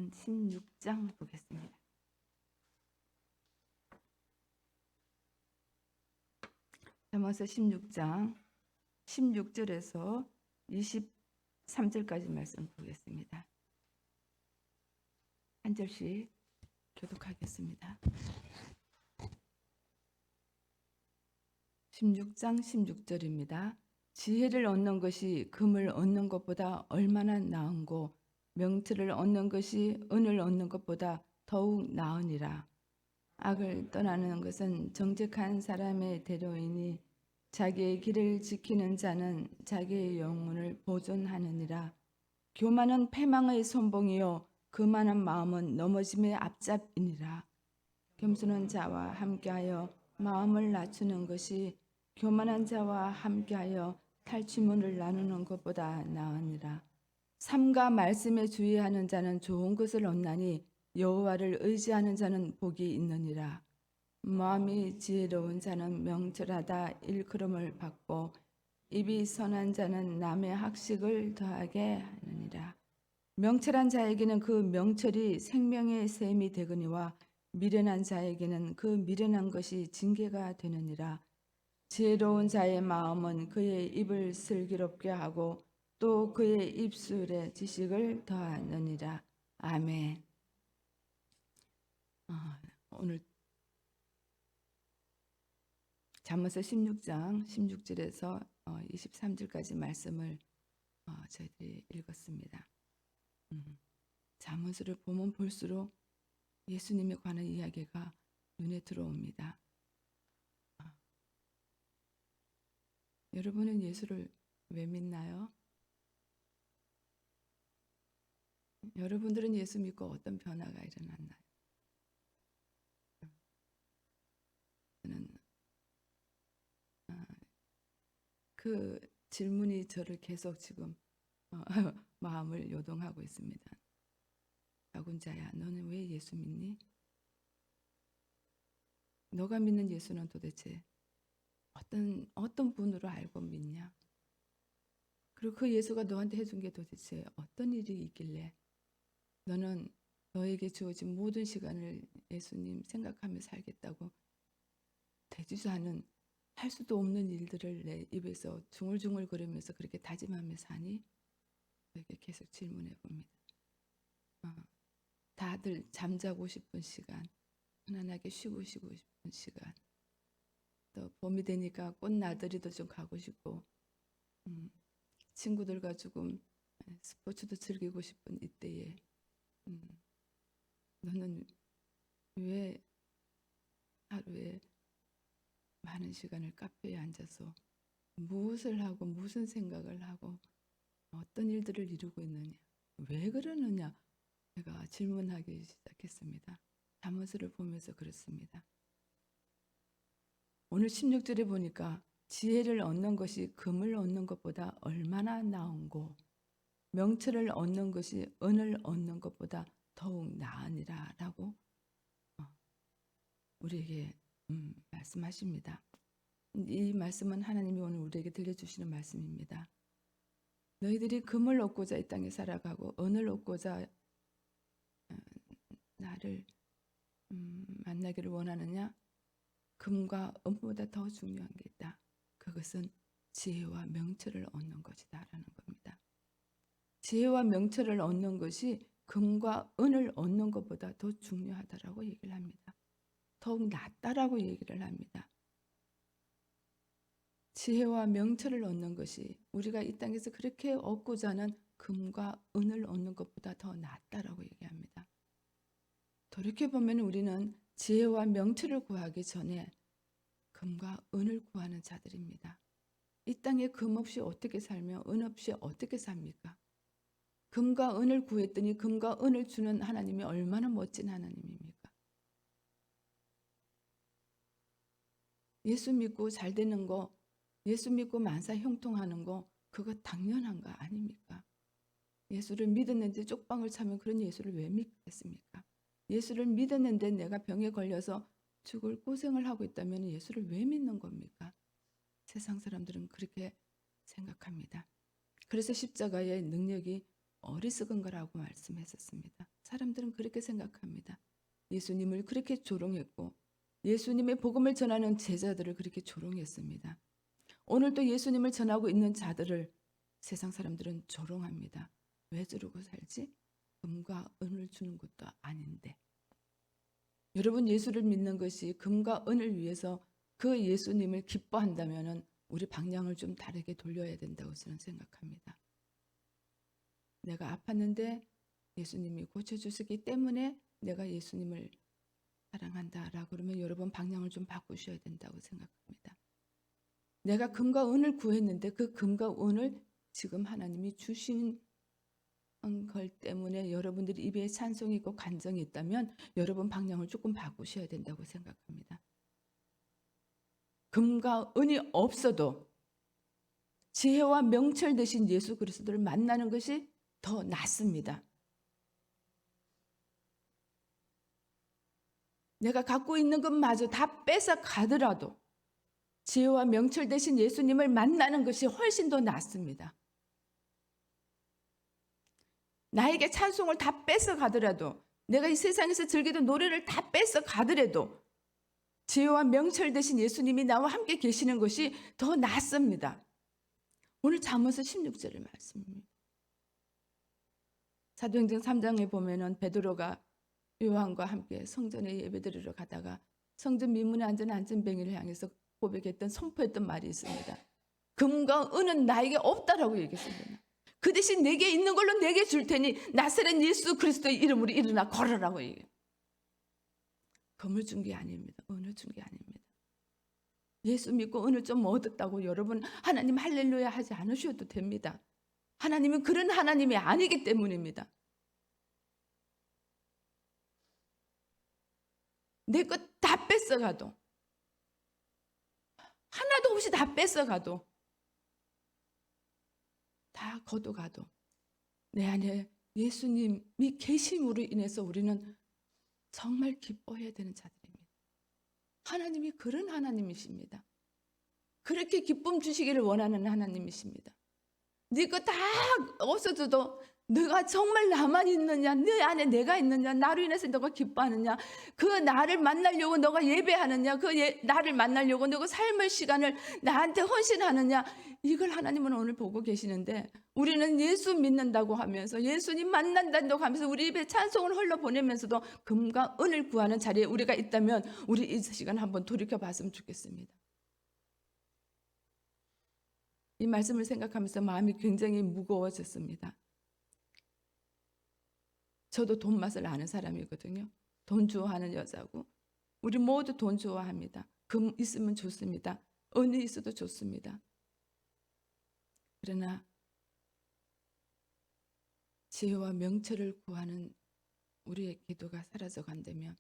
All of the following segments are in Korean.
말씀은 16장 보겠습니다. 잠언서 16장 16절에서 23절까지 말씀 보겠습니다. 한 절씩 교독하겠습니다. 16장 16절입니다. 지혜를 얻는 것이 금을 얻는 것보다 얼마나 나은고 명철을 얻는 것이 은을 얻는 것보다 더욱 나으니라. 악을 떠나는 것은 정직한 사람의 대로이니 자기의 길을 지키는 자는 자기의 영혼을 보존하느니라. 교만은 패망의 선봉이요 교만한 마음은 넘어짐의 앞잡이니라. 겸손한 자와 함께하여 마음을 낮추는 것이 교만한 자와 함께하여 탈취문을 나누는 것보다 나으니라. 삼가 말씀에 주의하는 자는 좋은 것을 얻나니 여호와를 의지하는 자는 복이 있느니라. 마음이 지혜로운 자는 명철하다 일컬음을 받고 입이 선한 자는 남의 학식을 더하게 하느니라. 명철한 자에게는 그 명철이 생명의 샘이 되거니와 미련한 자에게는 그 미련한 것이 징계가 되느니라. 지혜로운 자의 마음은 그의 입을 슬기롭게 하고 또 그의 입술에 지식을 더하느니라. 아멘. 오늘 잠언서 16장 16절에서 23절까지 말씀을 저희들이 읽었습니다. 잠언서를 보면 볼수록 예수님에 관한 이야기가 눈에 들어옵니다. 여러분은 예수를 왜 믿나요? 여러분들은 예수 믿고 어떤 변화가 일어났나요? 저는 그 질문이 저를 계속 지금 마음을 요동하고 있습니다. 박운자야, 너는 왜 예수 믿니? 너가 믿는 예수는 도대체 어떤 분으로 알고 믿냐? 그리고 그 예수가 너한테 해준 게 도대체 어떤 일이 있길래 너는 너에게 주어진 모든 시간을 예수님 생각하며 살겠다고 되지도 않은 할 수도 없는 일들을 내 입에서 중얼중얼 거리면서 그렇게 다짐하며 사니? 저에게 계속 질문해 봅니다. 다들 잠자고 싶은 시간, 편안하게 쉬고 싶은 시간, 또 봄이 되니까 꽃나들이도 좀 가고 싶고 친구들과 조금 스포츠도 즐기고 싶은 이때에 너는 왜 하루에 많은 시간을 카페에 앉아서 무엇을 하고 무슨 생각을 하고 어떤 일들을 이루고 있느냐? 왜 그러느냐? 제가 질문하기 시작했습니다. 잠언서를 보면서 그렇습니다. 오늘 16절에 보니까 지혜를 얻는 것이 금을 얻는 것보다 얼마나 나은고 명철을 얻는 것이 은을 얻는 것보다 더욱 나으니라 라고 우리에게 말씀하십니다. 이 말씀은 하나님이 오늘 우리에게 들려주시는 말씀입니다. 너희들이 금을 얻고자 이 땅에 살아가고 은을 얻고자 나를 만나기를 원하느냐? 금과 은보다 더 중요한 게 있다. 그것은 지혜와 명철을 얻는 것이다 라는 겁니다. 지혜와 명철을 얻는 것이 금과 은을 얻는 것보다 더 중요하다라고 얘기를 합니다. 더욱 낫다라고 얘기를 합니다. 지혜와 명철을 얻는 것이 우리가 이 땅에서 그렇게 얻고자 하는 금과 은을 얻는 것보다 더 낫다라고 얘기합니다. 돌이켜보면 우리는 지혜와 명철을 구하기 전에 금과 은을 구하는 자들입니다. 이 땅에 금 없이 어떻게 살며 은 없이 어떻게 삽니까? 금과 은을 구했더니 금과 은을 주는 하나님이 얼마나 멋진 하나님입니까? 예수 믿고 잘 되는 거, 예수 믿고 만사 형통하는 거 그거 당연한 거 아닙니까? 예수를 믿었는데 쪽방을 차면 그런 예수를 왜 믿겠습니까? 예수를 믿었는데 내가 병에 걸려서 죽을 고생을 하고 있다면 예수를 왜 믿는 겁니까? 세상 사람들은 그렇게 생각합니다. 그래서 십자가의 능력이 어리석은 거라고 말씀했었습니다. 사람들은 그렇게 생각합니다. 예수님을 그렇게 조롱했고 예수님의 복음을 전하는 제자들을 그렇게 조롱했습니다. 오늘도 예수님을 전하고 있는 자들을 세상 사람들은 조롱합니다. 왜 저러고 살지? 금과 은을 주는 것도 아닌데. 여러분, 예수를 믿는 것이 금과 은을 위해서 그 예수님을 기뻐한다면 우리 방향을 좀 다르게 돌려야 된다고 저는 생각합니다. 내가 아팠는데 예수님이 고쳐주시기 때문에 내가 예수님을 사랑한다라고 그러면 여러분 방향을 좀 바꾸셔야 된다고 생각합니다. 내가 금과 은을 구했는데 그 금과 은을 지금 하나님이 주신 걸 때문에 여러분들이 입에 찬송이 있고 간정이 있다면 여러분 방향을 조금 바꾸셔야 된다고 생각합니다. 금과 은이 없어도 지혜와 명철 되신 예수 그리스도를 만나는 것이 더 낫습니다. 내가 갖고 있는 것마저 다 뺏어 가더라도 지혜와 명철 되신 예수님을 만나는 것이 훨씬 더 낫습니다. 나에게 찬송을 다 뺏어 가더라도 내가 이 세상에서 즐기던 노래를 다 뺏어 가더라도 지혜와 명철 되신 예수님이 나와 함께 계시는 것이 더 낫습니다. 오늘 잠언서 16절의 말씀입니다. 사도행전 3장에 보면은 베드로가 요한과 함께 성전에 예배드리러 가다가 성전 미문에 앉은 안전뱅이를 향해서 고백했던 선포했던 말이 있습니다. 금과 은은 나에게 없다라고 얘기했습니다. 그 대신 내게 있는 걸로 내게 줄 테니 나사렛 예수 그리스도의 이름으로 일어나 걸어라고 얘기해요. 금을 준 게 아닙니다. 은을 준 게 아닙니다. 예수 믿고 은을 좀 얻었다고 여러분 하나님 할렐루야 하지 않으셔도 됩니다. 하나님은 그런 하나님이 아니기 때문입니다. 내 것 다 뺏어가도 하나도 없이 다 뺏어가도 다 거둬가도 내 안에 예수님이 계심으로 인해서 우리는 정말 기뻐해야 되는 자들입니다. 하나님이 그런 하나님이십니다. 그렇게 기쁨 주시기를 원하는 하나님이십니다. 네 거 다 없어져도 너가 정말 나만 있느냐, 네 안에 내가 있느냐, 나로 인해서 너가 기뻐하느냐, 그 나를 만나려고 너가 예배하느냐, 나를 만나려고 너가 삶의 시간을 나한테 헌신하느냐, 이걸 하나님은 오늘 보고 계시는데 우리는 예수 믿는다고 하면서 예수님 만난다고 하면서 우리 입에 찬송을 흘러보내면서도 금과 은을 구하는 자리에 우리가 있다면 우리 이 시간 한번 돌이켜봤으면 좋겠습니다. 이 말씀을 생각하면서 마음이 굉장히 무거워졌습니다. 저도 돈 맛을 아는 사람이거든요. 돈 좋아하는 여자고 우리 모두 돈 좋아합니다. 금 있으면 좋습니다. 은이 있어도 좋습니다. 그러나 지혜와 명철을 구하는 우리의 기도가 사라져 간다면,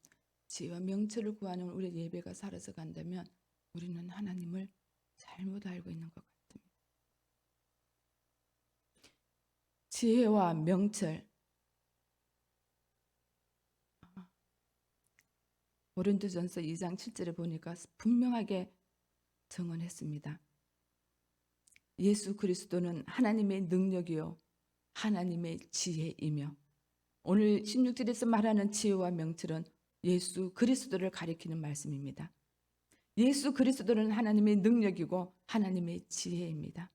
지혜와 명철을 구하는 우리의 예배가 사라져 간다면 우리는 하나님을 잘못 알고 있는 것 같습니다. 지혜와 명철, 고린도전서 2장 7절에 보니까 분명하게 증언했습니다. 예수 그리스도는 하나님의 능력이요 하나님의 지혜이며, 오늘 16절에서 말하는 지혜와 명철은 예수 그리스도를 가리키는 말씀입니다. 예수 그리스도는 하나님의 능력이고 하나님의 지혜입니다.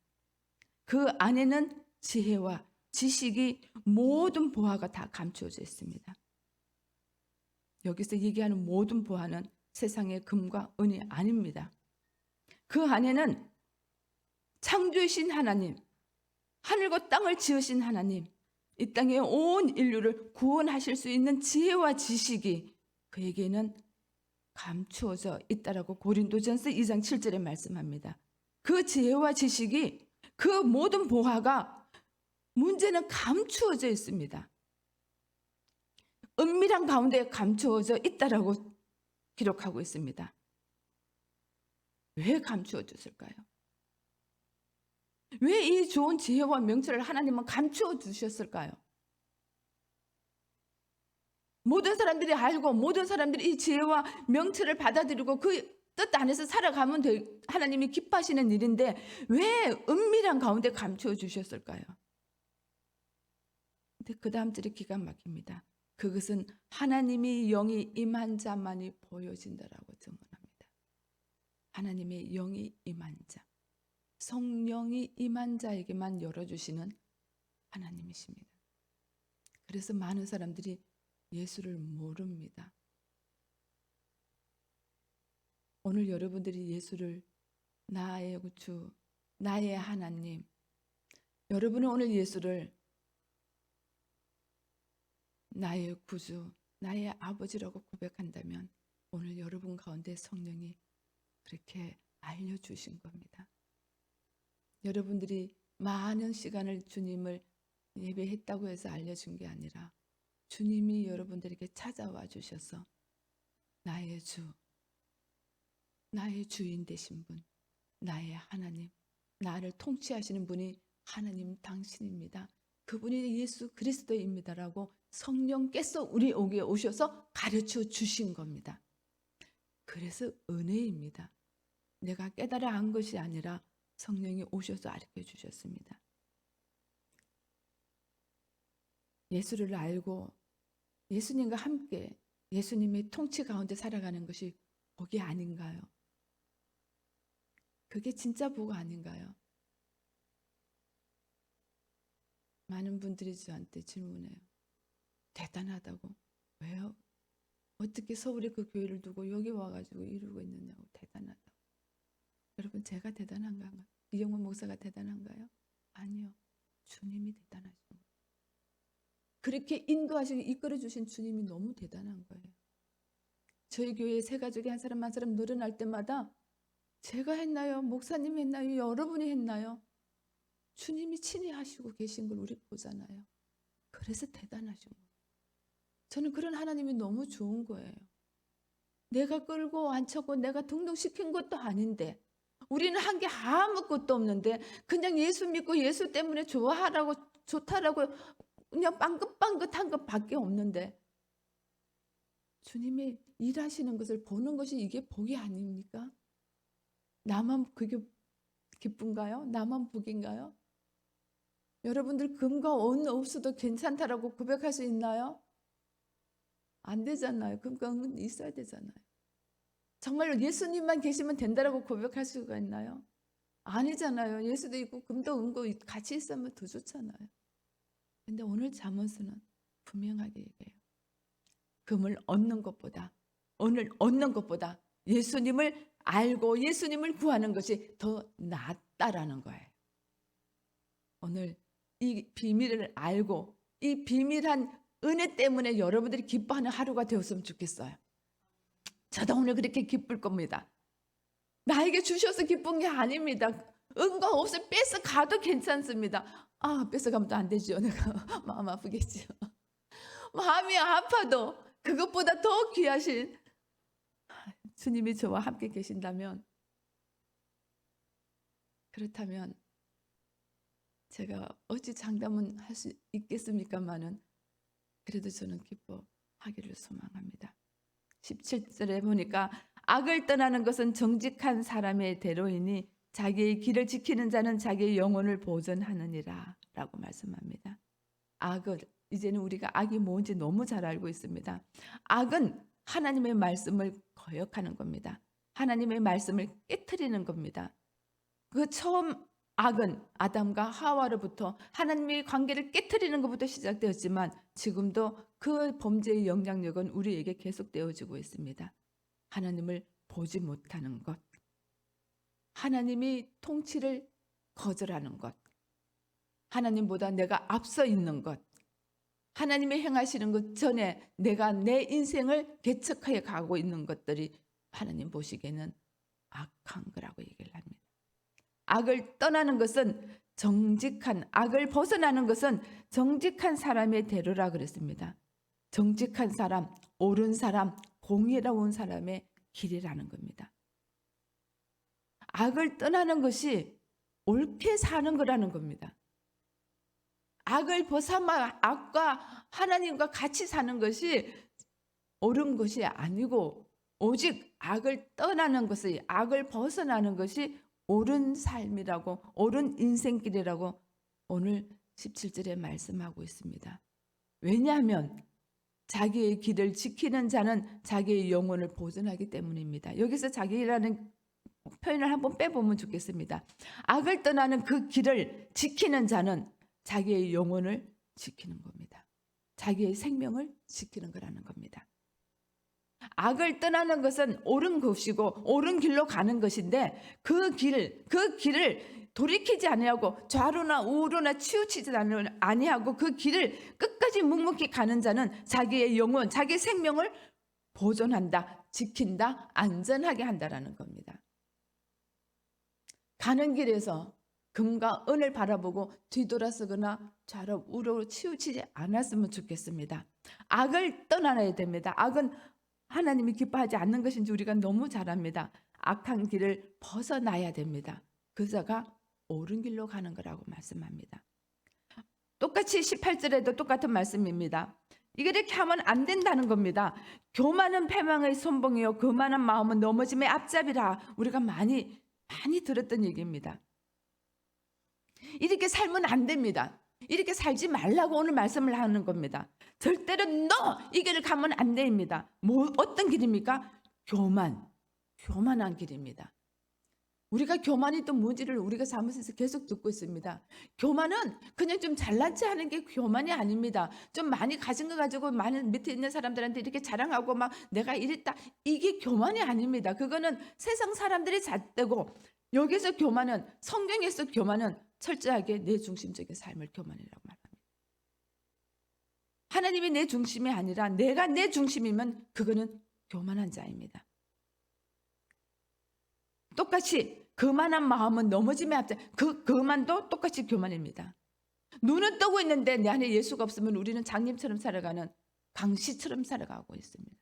그 안에는 지혜와 지식이 모든 보화가 다 감추어져 있습니다. 여기서 얘기하는 모든 보화는 세상의 금과 은이 아닙니다. 그 안에는 창조이신 하나님, 하늘과 땅을 지으신 하나님, 이 땅의 온 인류를 구원하실 수 있는 지혜와 지식이 그에게는 감추어져 있다라고 고린도전서 2장 7절에 말씀합니다. 그 지혜와 지식이, 그 모든 보화가 문제는 감추어져 있습니다. 은밀한 가운데 감추어져 있다라고 기록하고 있습니다. 왜 감추어졌을까요? 왜 이 좋은 지혜와 명철을 하나님은 감추어 주셨을까요? 모든 사람들이 알고 모든 사람들이 이 지혜와 명철을 받아들이고 그 뜻 안에서 살아가면 하나님이 기뻐하시는 일인데 왜 은밀한 가운데 감추어 주셨을까요? 근데 그 다음 절이 기가 막힙니다. 그것은 하나님이 영이 임한 자만이 보여진다라고 증언합니다. 하나님의 영이 임한 자, 성령이 임한 자에게만 열어주시는 하나님이십니다. 그래서 많은 사람들이 예수를 모릅니다. 오늘 여러분들이 예수를 나의 주, 나의 하나님, 여러분은 오늘 예수를 나의 구주, 나의 아버지라고 고백한다면 오늘 여러분 가운데 성령이 그렇게 알려주신 겁니다. 여러분들이 많은 시간을 주님을 예배했다고 해서 알려준 게 아니라 주님이 여러분들에게 찾아와 주셔서 나의 주, 나의 주인 되신 분, 나의 하나님, 나를 통치하시는 분이 하나님 당신입니다. 그분이 예수 그리스도입니다라고 성령께서 우리에게 오셔서 가르쳐 주신 겁니다. 그래서 은혜입니다. 내가 깨달아 안 것이 아니라 성령이 오셔서 가르쳐 주셨습니다. 예수를 알고 예수님과 함께 예수님의 통치 가운데 살아가는 것이 복이 아닌가요? 그게 진짜 복 아닌가요? 많은 분들이 저한테 질문해요. 대단하다고. 왜요? 어떻게 서울에 그 교회를 두고 여기 와가지고 이루고 있느냐고. 대단하다고. 여러분, 제가 대단한가요? 이영훈 목사가 대단한가요? 아니요. 주님이 대단하신 거예요. 그렇게 인도하시고 이끌어주신 주님이 너무 대단한 거예요. 저희 교회 새 가족이 한 사람 한 사람 늘어날 때마다 제가 했나요? 목사님이 했나요? 여러분이 했나요? 주님이 친히 하시고 계신 걸 우리 보잖아요. 그래서 대단하신 거예요. 저는 그런 하나님이 너무 좋은 거예요. 내가 끌고 앉혔고 내가 등록시킨 것도 아닌데 우리는 한 게 아무것도 없는데 그냥 예수 믿고 예수 때문에 좋아하라고 좋다라고 그냥 빵긋빵긋한 것밖에 없는데 주님이 일하시는 것을 보는 것이 이게 복이 아닙니까? 나만 그게 기쁜가요? 나만 복인가요? 여러분들 금과 은 없어도 괜찮다라고 고백할 수 있나요? 안 되잖아요. 금과 은은 있어야 되잖아요. 정말로 예수님만 계시면 된다라고 고백할 수가 있나요? 아니잖아요. 예수도 있고 금도 은도 같이 있으면 더 좋잖아요. 근데 오늘 잠언서는 분명하게 얘기해요. 금을 얻는 것보다 오늘 얻는 것보다 예수님을 알고 예수님을 구하는 것이 더 낫다라는 거예요. 오늘 이 비밀을 알고 이 비밀한 은혜 때문에 여러분들이 기뻐하는 하루가 되었으면 좋겠어요. 저도 오늘 그렇게 기쁠 겁니다. 나에게 주셔서 기쁜 게 아닙니다. 은과 옷을 뺏어 가도 괜찮습니다. 뺏어 가면 또 안 되죠. 내가 마음 아프겠죠. 마음이 아파도 그것보다 더 귀하신 주님이 저와 함께 계신다면, 그렇다면 제가 어찌 장담은 할 수 있겠습니까마는 그래도 저는 기뻐하기를 소망합니다. 17절에 보니까 악을 떠나는 것은 정직한 사람의 대로이니 자기의 길을 지키는 자는 자기의 영혼을 보존하느니라 라고 말씀합니다. 악을 이제는 우리가 악이 뭔지 너무 잘 알고 있습니다. 악은 하나님의 말씀을 거역하는 겁니다. 하나님의 말씀을 깨트리는 겁니다. 그 처음 악은 아담과 하와로부터 하나님의 관계를 깨트리는 것부터 시작되었지만 지금도 그 범죄의 영향력은 우리에게 계속되어지고 있습니다. 하나님을 보지 못하는 것, 하나님이 통치를 거절하는 것, 하나님보다 내가 앞서 있는 것, 하나님이 행하시는 것 전에 내가 내 인생을 개척하여 가고 있는 것들이 하나님 보시기에는 악한 거라고 얘기를 합니다. 악을 떠나는 것은 악을 벗어나는 것은 정직한 사람의 대로라 그랬습니다. 정직한 사람, 옳은 사람, 공의로운 사람의 길이라는 겁니다. 악을 떠나는 것이 옳게 사는 거라는 겁니다. 악을 벗어나 악과 하나님과 같이 사는 것이 옳은 것이 아니고 오직 악을 떠나는 것이, 악을 벗어나는 것이 옳은 삶이라고, 옳은 인생길이라고 오늘 17절에 말씀하고 있습니다. 왜냐하면 자기의 길을 지키는 자는 자기의 영혼을 보존하기 때문입니다. 여기서 자기라는 표현을 한번 빼보면 좋겠습니다. 악을 떠나는 그 길을 지키는 자는 자기의 영혼을 지키는 겁니다. 자기의 생명을 지키는 거라는 겁니다. 악을 떠나는 것은 옳은 것이고 옳은 길로 가는 것인데 그 길을 돌이키지 아니하고 좌로나 우로나 치우치지 아니하고 그 길을 끝까지 묵묵히 가는 자는 자기의 영혼, 자기 생명을 보존한다, 지킨다, 안전하게 한다라는 겁니다. 가는 길에서 금과 은을 바라보고 뒤돌아서거나 좌로 우로 치우치지 않았으면 좋겠습니다. 악을 떠나야 됩니다. 악은 하나님이 기뻐하지 않는 것인지 우리가 너무 잘 압니다. 악한 길을 벗어나야 됩니다. 그자가 옳은 길로 가는 거라고 말씀합니다. 똑같이 18절에도 똑같은 말씀입니다. 이렇게 하면 안 된다는 겁니다. 교만은 패망의 선봉이요 교만한 마음은 넘어짐의 앞잡이라. 우리가 많이 들었던 얘기입니다. 이렇게 살면 안 됩니다. 이렇게 살지 말라고 오늘 말씀을 하는 겁니다. 절대로 이 길을 가면 안 됩니다. 어떤 길입니까? 교만한 길입니다. 우리가 교만이 또 뭔지를 우리가 사무실에서 계속 듣고 있습니다. 교만은 그냥 좀 잘난 체 하는 게 교만이 아닙니다. 좀 많이 가진 거 가지고 많은 밑에 있는 사람들한테 이렇게 자랑하고 막 내가 이랬다. 이게 교만이 아닙니다. 그거는 세상 사람들이 잣대고 여기서 교만은 성경에서 교만은 철저하게 내 중심적인 삶을 교만이라고 말합니다. 하나님이 내 중심이 아니라 내가 내 중심이면 그거는 교만한 자입니다. 똑같이 교만한 마음은 넘어짐의 앞자. 교만도 똑같이 교만입니다. 눈은 뜨고 있는데 내 안에 예수가 없으면 우리는 장님처럼 살아가는 강시처럼 살아가고 있습니다.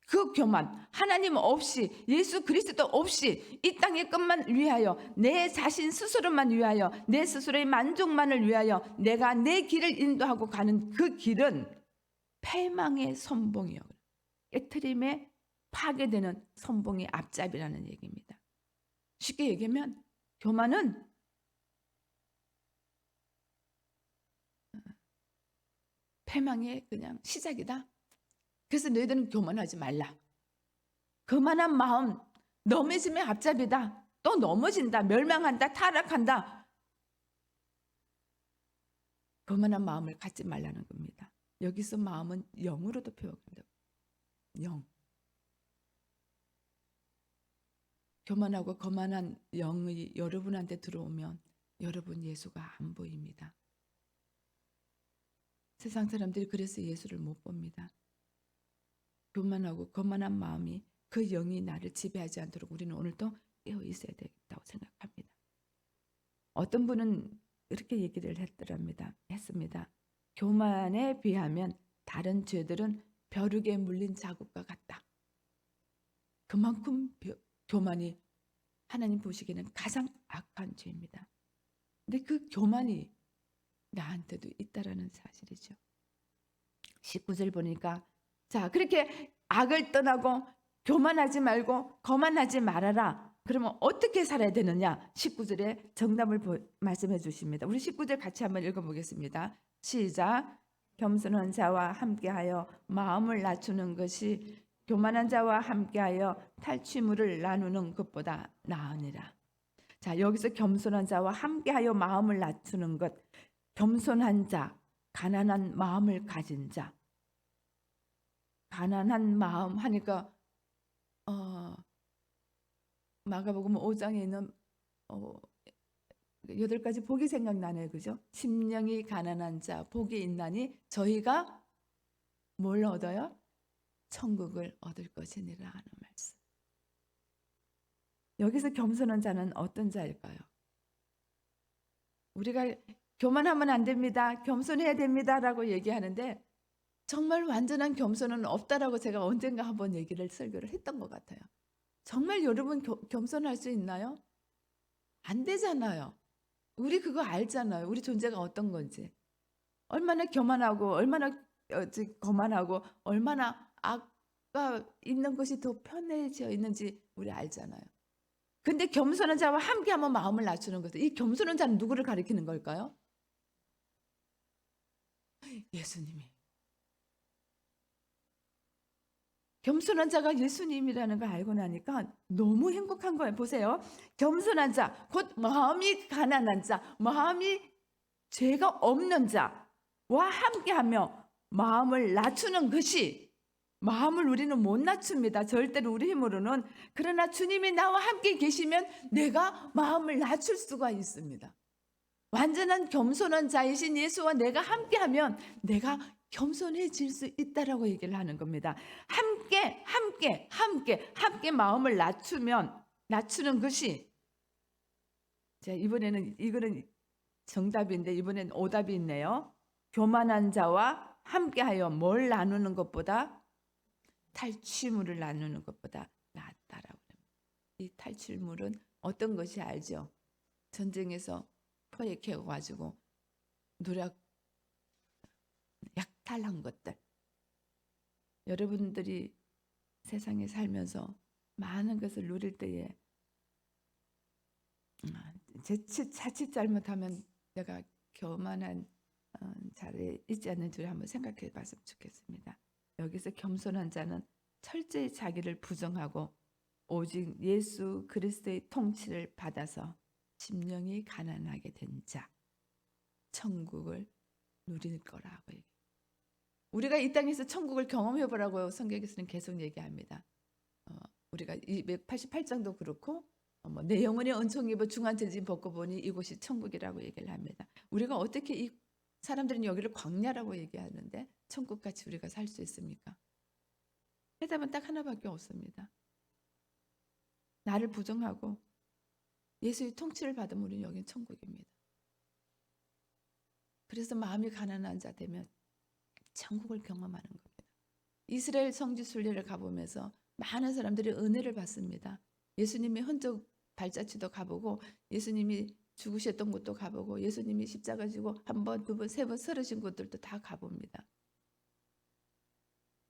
그 교만, 하나님 없이 예수 그리스도 없이 이 땅의 것만 위하여 내 자신 스스로만 위하여 내 스스로의 만족만을 위하여 내가 내 길을 인도하고 가는 그 길은 패망의 선봉이요. 깨트림에 파괴되는 선봉의 앞잡이라는 얘기입니다. 쉽게 얘기하면 교만은 패망의 그냥 시작이다. 그래서 너희들은 교만하지 말라. 교만한 마음 넘어짐의 앞잡이다. 또 넘어진다. 멸망한다. 타락한다. 교만한 마음을 갖지 말라는 겁니다. 여기서 마음은 영으로도 표현된다. 영. 교만하고 거만한 영이 여러분한테 들어오면 여러분 예수가 안 보입니다. 세상 사람들이 그래서 예수를 못 봅니다. 교만하고 거만한 마음이 그 영이 나를 지배하지 않도록 우리는 오늘도 깨어 있어야 되겠다고 생각합니다. 어떤 분은 이렇게 얘기를 했습니다. 교만에 비하면 다른 죄들은 벼룩에 물린 자국과 같다. 그만큼 교만이 하나님 보시기에는 가장 악한 죄입니다. 근데 그 교만이 나한테도 있다라는 사실이죠. 19절 보니까 자, 그렇게 악을 떠나고 교만하지 말고 거만하지 말아라. 그러면 어떻게 살아야 되느냐? 19절에 정답을 말씀해 주십니다. 우리 19절 같이 한번 읽어보겠습니다. 시작. 겸손한 자와 함께하여 마음을 낮추는 것이 교만한 자와 함께하여 탈취물을 나누는 것보다 나으니라. 자, 여기서 겸손한 자와 함께하여 마음을 낮추는 것. 겸손한 자, 가난한 마음을 가진 자. 가난한 마음 하니까 마가복음 5장에 있는 8가지 복이 생각나네요. 그죠? 심령이 가난한 자 복이 있나니 저희가 뭘 얻어요? 천국을 얻을 것이니라 하는 말씀. 여기서 겸손한 자는 어떤 자일까요? 우리가 교만하면 안 됩니다. 겸손해야 됩니다라고 얘기하는데 정말 완전한 겸손은 없다라고 제가 언젠가 한번 설교를 했던 것 같아요. 정말 여러분 겸손할 수 있나요? 안 되잖아요. 우리 그거 알잖아요. 우리 존재가 어떤 건지. 얼마나 교만하고 얼마나 거만하고 얼마나 악가 있는 것이 더 편해져 있는지 우리 알잖아요. 근데 겸손한 자와 함께하면 마음을 낮추는 것은 이 겸손한 자는 누구를 가리키는 걸까요? 예수님이. 겸손한 자가 예수님이라는 걸 알고 나니까 너무 행복한 거예요. 보세요. 겸손한 자, 곧 마음이 가난한 자, 마음이 죄가 없는 자와 함께하며 마음을 낮추는 것이, 마음을 우리는 못 낮춥니다. 절대로 우리 힘으로는. 그러나 주님이 나와 함께 계시면 내가 마음을 낮출 수가 있습니다. 완전한 겸손한 자이신 예수와 내가 함께하면 내가 겸손해질 수 있다라고 얘기를 하는 겁니다. 함께 마음을 낮추는 것이, 자, 이번에는 이거는 정답인데 이번엔 오답이 있네요. 교만한 자와 함께하여 뭘 나누는 것보다 탈취물을 나누는 것보다 낫다라고 합니다. 이 탈취물은 어떤 것이 알죠? 전쟁에서 포획해 가지고 약탈한 것들. 여러분들이 세상에 살면서 많은 것을 누릴 때에 자칫 잘못하면 내가 교만한 자리에 있지 않는 줄 한번 생각해 봤으면 좋겠습니다. 여기서 겸손한 자는 철저히 자기를 부정하고 오직 예수 그리스도의 통치를 받아서 심령이 가난하게 된 자, 천국을 누릴 거라고 얘기해요. 우리가 이 땅에서 천국을 경험해 보라고 성경에서는 계속 얘기합니다. 우리가 288장도 그렇고 내 영혼의 은총 입어 중한 죄짐 벗고 보니 이곳이 천국이라고 얘기를 합니다. 우리가 어떻게 이 사람들은 여기를 광야라고 얘기하는데 천국같이 우리가 살 수 있습니까? 해답은 딱 하나밖에 없습니다. 나를 부정하고 예수의 통치를 받으면 우리는 여기는 천국입니다. 그래서 마음이 가난한 자 되면 천국을 경험하는 겁니다. 이스라엘 성지 순례를 가보면서 많은 사람들이 은혜를 받습니다. 예수님이 흔적 발자취도 가보고 예수님이 죽으셨던 곳도 가보고 예수님이 십자가 지고 한 번, 두 번, 세 번 쓰러진 곳들도 다 가봅니다.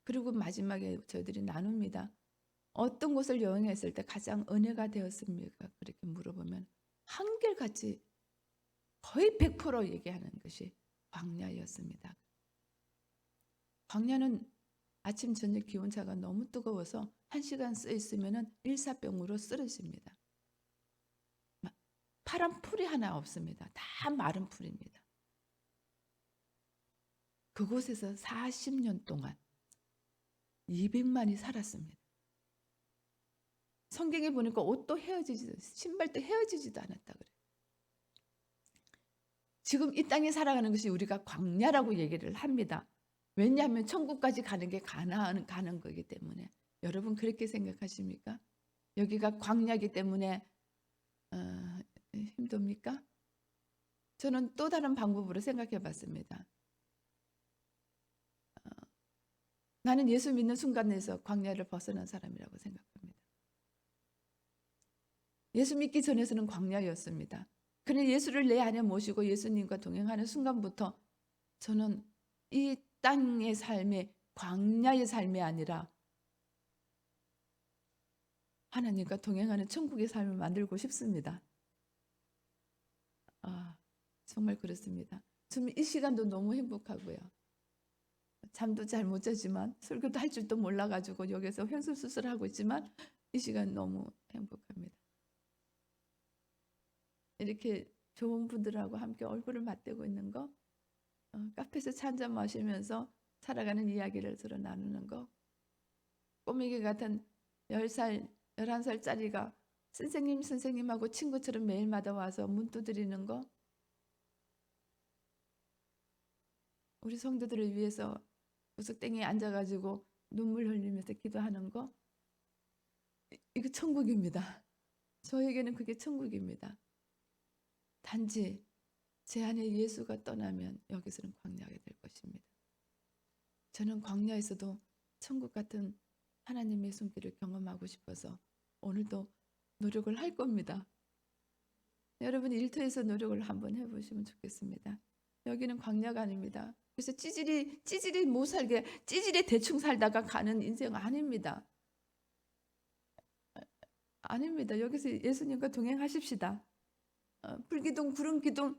그리고 마지막에 저희들이 나눕니다. 어떤 곳을 여행했을 때 가장 은혜가 되었습니까? 그렇게 물어보면 한결같이 거의 100% 얘기하는 것이 광야였습니다. 광야는 아침 저녁 기온차가 너무 뜨거워서 1시간 쓰 있으면 일사병으로 쓰러집니다. 파란 풀이 하나 없습니다. 다 마른 풀입니다. 그곳에서 40년 동안 200만이 살았습니다. 성경에 보니까 옷도 신발도 헤어지지도 않았다 그래요. 지금 이 땅에 살아가는 것이 우리가 광야라고 얘기를 합니다. 왜냐하면 천국까지 가는 게 가는 거기 때문에. 여러분 그렇게 생각하십니까? 여기가 광야이기 때문에 힘듭니까? 저는 또 다른 방법으로 생각해 봤습니다. 나는 예수 믿는 순간에서 광야를 벗어난 사람이라고 생각합니다. 예수 믿기 전에서는 광야였습니다. 그러나 예수를 내 안에 모시고 예수님과 동행하는 순간부터 저는 이 땅의 삶이 광야의 삶이 아니라 하나님과 동행하는 천국의 삶을 만들고 싶습니다. 정말 그렇습니다. 저는 이 시간도 너무 행복하고요. 잠도 잘 못 자지만 설교도 할 줄도 몰라가지고 여기서 횡설수설하고 있지만 이 시간 너무 행복합니다. 이렇게 좋은 분들하고 함께 얼굴을 맞대고 있는 거, 카페에서 차 한잔 마시면서 살아가는 이야기를 서로 나누는 거, 꼬맹이 같은 10살, 11살짜리가 선생님하고 친구처럼 매일마다 와서 문 두드리는 거, 우리 성도들을 위해서 구석탱이에 앉아가지고 눈물 흘리면서 기도하는 거, 이거 천국입니다. 저에게는 그게 천국입니다. 단지 제 안에 예수가 떠나면 여기서는 광야가 될 것입니다. 저는 광야에서도 천국 같은 하나님의 손길을 경험하고 싶어서 오늘도 노력을 할 겁니다. 여러분 일터에서 노력을 한번 해보시면 좋겠습니다. 여기는 광야가 아닙니다. 그래서 찌질이 못 살게, 찌질이 대충 살다가 가는 인생 아닙니다. 아닙니다. 여기서 예수님과 동행하십시다. 불기둥, 구름기둥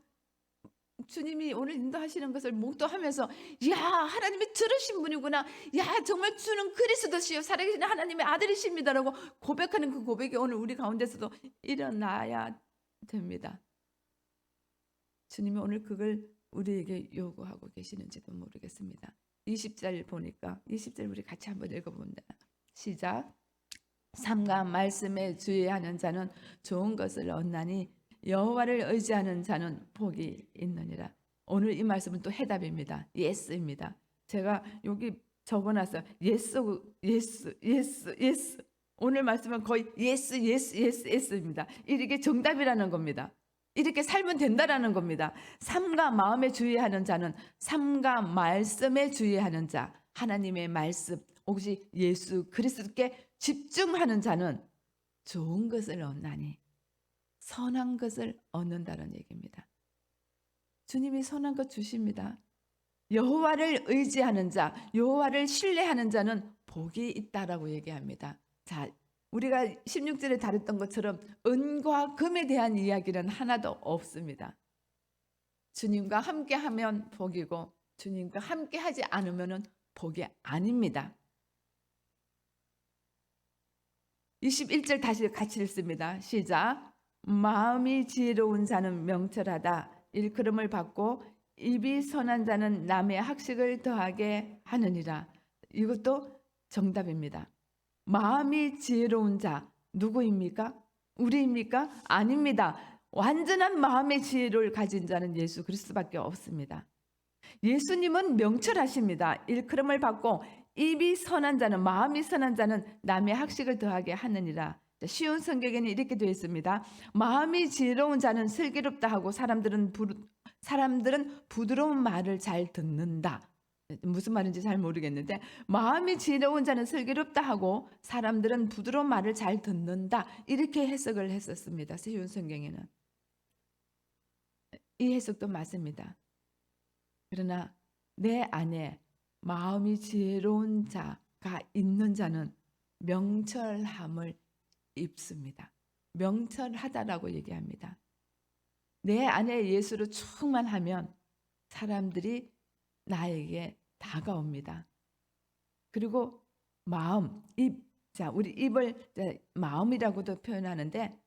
주님이 오늘 인도하시는 것을 묵도하면서 야 하나님이 들으신 분이구나. 야 정말 주는 그리스도시요 살아계신 하나님의 아들이십니다라고 고백하는 그 고백이 오늘 우리 가운데서도 일어나야 됩니다. 주님이 오늘 그걸 우리에게 요구하고 계시는지도 모르겠습니다. 20절 보니까 20절 우리 같이 한번 읽어봅니다. 시작. 삼가 말씀에 주의하는 자는 좋은 것을 얻나니 여호와를 의지하는 자는 복이 있느니라. 오늘 이 말씀은 또 해답입니다. 예스입니다. 제가 여기 적어놨어요. 예스, 예스, 예스, 예스. 오늘 말씀은 거의 예스, 예스, 예스, 예스입니다. 이게 정답이라는 겁니다. 이렇게 살면 된다라는 겁니다. 삶과 마음에 주의하는 자는 삶과 말씀에 주의하는 자, 하나님의 말씀, 오직 예수 그리스도께 집중하는 자는 좋은 것을 얻나니 선한 것을 얻는다는 얘기입니다. 주님이 선한 것 주십니다. 여호와를 의지하는 자, 여호와를 신뢰하는 자는 복이 있다라고 얘기합니다. 자, 우리가 16절에 다뤘던 것처럼 은과 금에 대한 이야기는 하나도 없습니다. 주님과 함께하면 복이고 주님과 함께하지 않으면 복이 아닙니다. 21절 다시 같이 읽습니다. 시작. 마음이 지혜로운 자는 명철하다. 일컬음을 받고 입이 선한 자는 남의 학식을 더하게 하느니라. 이것도 정답입니다. 마음이 지혜로운 자 누구입니까? 우리입니까? 아닙니다. 완전한 마음의 지혜를 가진 자는 예수 그리스도밖에 없습니다. 예수님은 명철하십니다. 일컬음을 받고 입이 선한 자는 마음이 선한 자는 남의 학식을 더하게 하느니라. 쉬운 성경에는 이렇게 되어 있습니다. 마음이 지혜로운 자는 슬기롭다 하고 사람들은 부드러운 말을 잘 듣는다. 무슨 말인지 잘 모르겠는데 마음이 지혜로운 자는 슬기롭다 하고 사람들은 부드러운 말을 잘 듣는다. 이렇게 해석을 했었습니다. 쉬운 성경에는. 이 해석도 맞습니다. 그러나 내 안에 마음이 지혜로운 자가 있는 자는 명철함을 입습니다. 명철하다라고 얘기합니다. 내 안에 예수로 충만하면 사람들이 나에게 다가옵니다. 그리고 마음, 입, 자 우리 입을 마음이라고도 표현하는데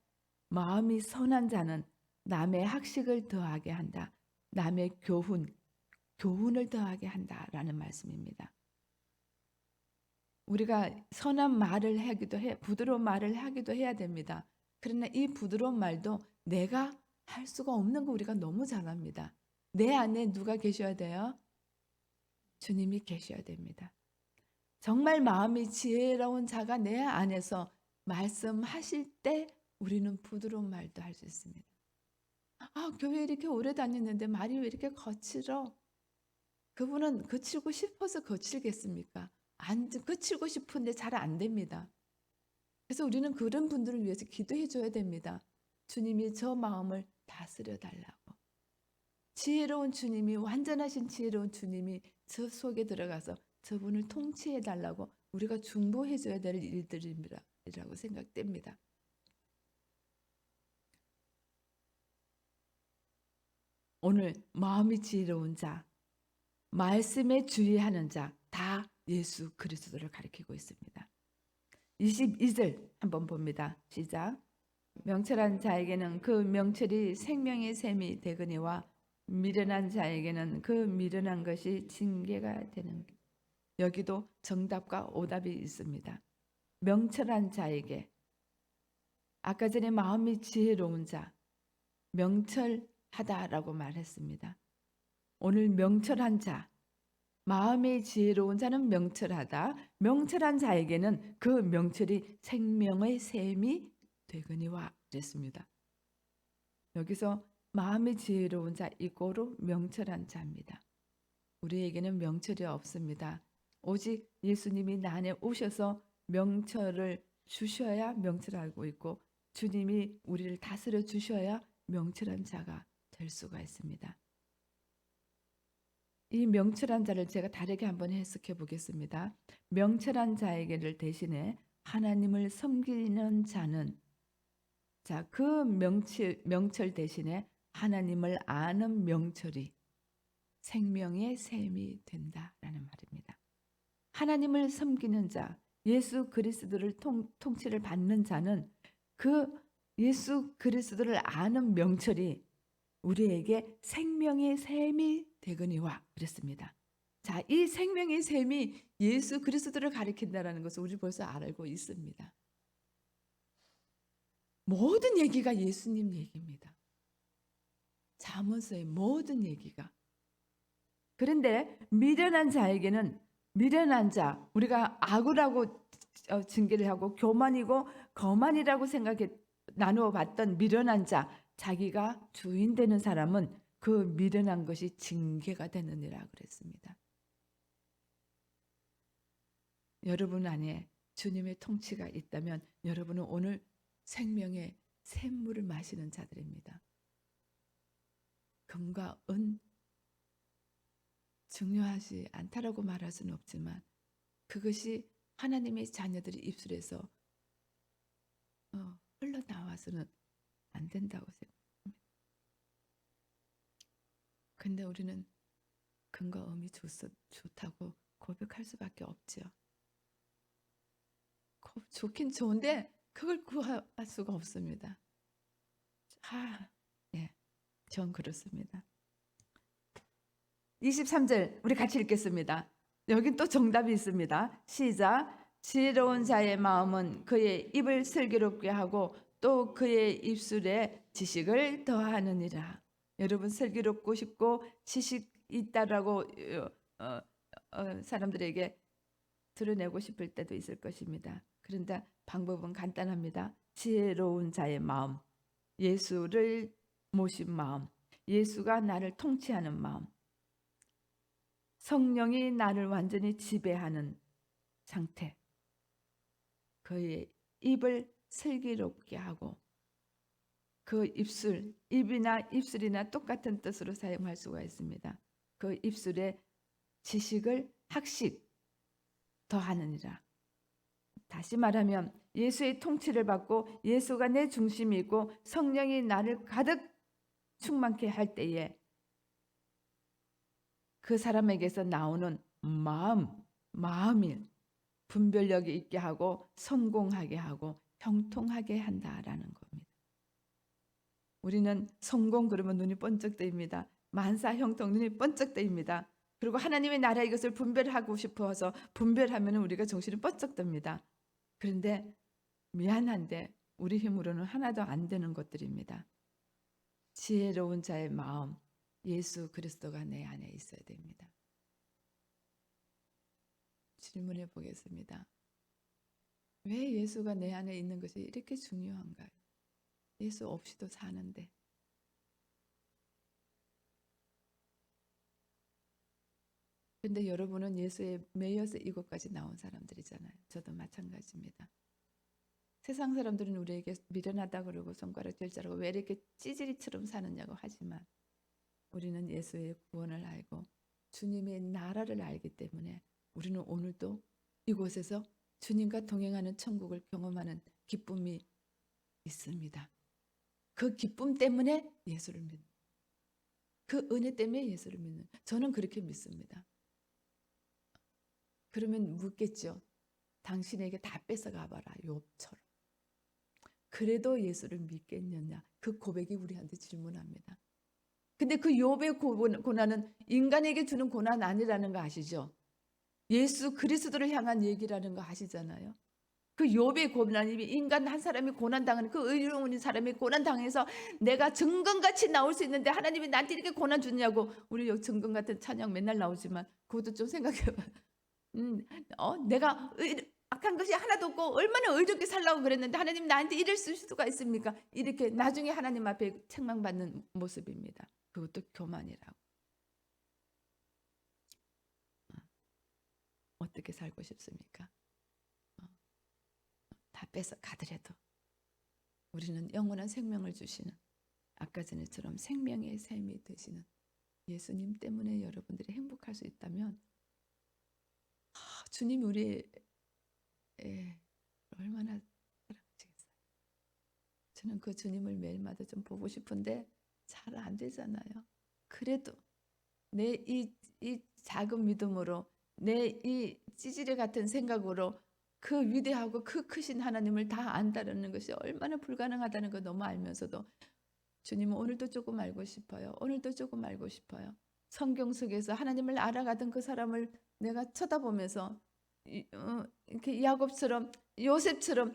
마음이 선한 자는 남의 학식을 더하게 한다. 남의 교훈을 더하게 한다라는 말씀입니다. 우리가 선한 말을 하기도 해, 부드러운 말을 하기도 해야 됩니다. 그러나 이 부드러운 말도 내가 할 수가 없는 거 우리가 너무 잘합니다. 내 안에 누가 계셔야 돼요? 주님이 계셔야 됩니다. 정말 마음이 지혜로운 자가 내 안에서 말씀하실 때 우리는 부드러운 말도 할 수 있습니다. 아, 교회 이렇게 오래 다녔는데 말이 왜 이렇게 거칠어? 그분은 거칠고 싶어서 거칠겠습니까? 안 거칠고 싶은데 잘 안 됩니다. 그래서 우리는 그런 분들을 위해서 기도해 줘야 됩니다. 주님이 저 마음을 다스려 달라고. 지혜로운 주님이, 완전하신 지혜로운 주님이 저 속에 들어가서 저분을 통치해 달라고 우리가 중보해 줘야 될 일들이라고 생각됩니다. 오늘 마음이 지혜로운 자, 말씀에 주의하는 자 다 예수 그리스도를 가리키고 있습니다. 22절 한번 봅니다. 시작. 명철한 자에게는 그 명철이 생명의 샘이 되거니와 미련한 자에게는 그 미련한 것이 징계가 되는. 여기도 정답과 오답이 있습니다. 명철한 자에게, 아까 전에 마음이 지혜로운 자, 명철하다라고 말했습니다. 오늘 명철한 자, 마음이 지혜로운 자는 명철하다. 명철한 자에게는 그 명철이 생명의 샘이 되거니와 그랬습니다. 여기서 마음이 지혜로운 자 이꼬로 명철한 자입니다. 우리에게는 명철이 없습니다. 오직 예수님이 나 안에 오셔서 명철을 주셔야 명철하고 있고 주님이 우리를 다스려 주셔야 명철한 자가 될 수가 있습니다. 이 명철한 자를 제가 다르게 한번 해석해 보겠습니다. 명철한 자에게를 대신해 하나님을 섬기는 자는, 자, 그 명철 대신에 하나님을 아는 명철이 생명의 샘이 된다라는 말입니다. 하나님을 섬기는 자, 예수 그리스도를 통치를 받는 자는 그 예수 그리스도를 아는 명철이 우리에게 생명의 샘이 되거니와 그랬습니다. 자, 이 생명의 샘이 예수 그리스도를 가리킨다라는 것을 우리 벌써 알고 있습니다. 모든 얘기가 예수님 얘기입니다. 잠언서의 모든 얘기가. 그런데 미련한 자에게는 미련한 자, 우리가 악으라고 징계를 하고 교만이고 거만이라고 생각해 나누어 봤던 미련한 자, 자기가 주인 되는 사람은 그 미련한 것이 징계가 되느니라 그랬습니다. 여러분 안에 주님의 통치가 있다면 여러분은 오늘 생명의 샘물을 마시는 자들입니다. 금과 은 중요하지 않다라고 말할 수는 없지만 그것이 하나님의 자녀들의 입술에서 흘러나와서는 안 된다고 생각합니다. 근데 우리는 금과 음이 좋다고 고백할 수밖에 없죠. 좋긴 좋은데 그걸 구할 수가 없습니다. 예, 전 그렇습니다. 23절 우리 같이 읽겠습니다. 여긴 또 정답이 있습니다. 시작. 지혜로운 자의 마음은 그의 입을 슬기롭게 하고 또 그의 입술에 지식을 더하느니라. 여러분 슬기롭고 싶고 지식 있다라고 사람들에게 드러내고 싶을 때도 있을 것입니다. 그런데 방법은 간단합니다. 지혜로운 자의 마음, 예수를 모신 마음, 예수가 나를 통치하는 마음, 성령이 나를 완전히 지배하는 상태, 그의 입을 슬기롭게 하고 그 입이나 입술이나 똑같은 뜻으로 사용할 수가 있습니다. 그 입술에 지식을 학식 더하느니라. 다시 말하면 예수의 통치를 받고 예수가 내 중심이고 성령이 나를 가득 충만케 할 때에 그 사람에게서 나오는 마음이 분별력이 있게 하고 성공하게 하고 형통하게 한다라는 겁니다. 우리는 성공 그러면 눈이 번쩍 뜨입니다. 만사 형통 눈이 번쩍 뜨입니다. 그리고 하나님의 나라 이것을 분별하고 싶어서 분별하면 우리가 정신이 번쩍 듭니다. 그런데 미안한데 우리 힘으로는 하나도 안 되는 것들입니다. 지혜로운 자의 마음, 예수 그리스도가 내 안에 있어야 됩니다. 질문해 보겠습니다. 왜 예수가 내 안에 있는 것이 이렇게 중요한가요? 예수 없이도 사는데. 근데 여러분은 예수에 매여서 이곳까지 나온 사람들이잖아요. 저도 마찬가지입니다. 세상 사람들은 우리에게 미련하다 그러고 손가락 질 자라고 왜 이렇게 찌질이처럼 사느냐고 하지만 우리는 예수의 구원을 알고 주님의 나라를 알기 때문에 우리는 오늘도 이곳에서 주님과 동행하는 천국을 경험하는 기쁨이 있습니다. 그 기쁨 때문에 예수를 믿는, 그 은혜 때문에 예수를 믿는, 저는 그렇게 믿습니다. 그러면 묻겠죠. 당신에게 다 뺏어가 봐라, 욥처럼. 그래도 예수를 믿겠느냐? 그 고백이 우리한테 질문합니다. 근데 그 욥의 고난은 인간에게 주는 고난 아니라는 거 아시죠? 예수 그리스도를 향한 얘기라는 거 아시잖아요. 그 욥의 고난이 인간 한 사람이 고난당하는 그 의로운 사람이 고난당해서 내가 정금같이 나올 수 있는데 하나님이 나한테 이렇게 고난 주냐고. 우리 여기 정금 같은 찬양 맨날 나오지만 그것도 좀 생각해봐. 내가 악한 것이 하나도 없고 얼마나 의롭게 살라고 그랬는데 하나님 나한테 이럴 수가 있습니까? 이렇게 나중에 하나님 앞에 책망받는 모습입니다. 그것도 교만이라고. 어떻게 살고 싶습니까? 다 뺏어 가더라도 우리는 영원한 생명을 주시는 아까 전에처럼 생명의 샘이 되시는 예수님 때문에 여러분들이 행복할 수 있다면 주님이 우리 얼마나 사랑하시겠어요. 저는 그 주님을 매일마다 좀 보고 싶은데 잘 안 되잖아요. 그래도 내 이 작은 믿음으로 내 이 찌질이 같은 생각으로 그 위대하고 그 크신 하나님을 다 안다라는 것이 얼마나 불가능하다는 걸 너무 알면서도 주님은 오늘도 조금 알고 싶어요. 오늘도 조금 알고 싶어요. 성경 속에서 하나님을 알아가던 그 사람을 내가 쳐다보면서 이렇게 야곱처럼 요셉처럼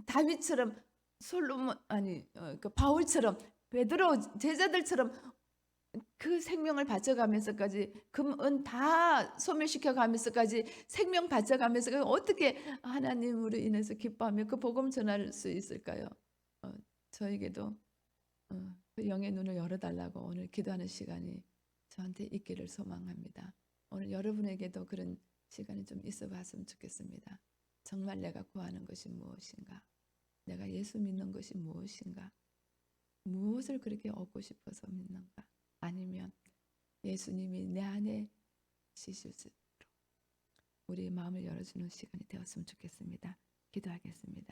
다윗처럼 솔로몬 아니 그 바울처럼 베드로 제자들처럼 그 생명을 바쳐가면서까지 금은 다 소멸시켜 가면서까지 생명 바쳐가면서 어떻게 하나님으로 인해서 기뻐하며 그 복음 전할 수 있을까요? 어, 저에게도 그 영의 눈을 열어달라고 오늘 기도하는 시간이 저한테 있기를 소망합니다. 오늘 여러분에게도 그런 시간이 좀 있어 봤으면 좋겠습니다. 정말 내가 구하는 것이 무엇인가? 내가 예수 믿는 것이 무엇인가? 무엇을 그렇게 얻고 싶어서 믿는가? 아니면 예수님이 내 안에 시실수록 우리의 마음을 열어주는 시간이 되었으면 좋겠습니다. 기도하겠습니다.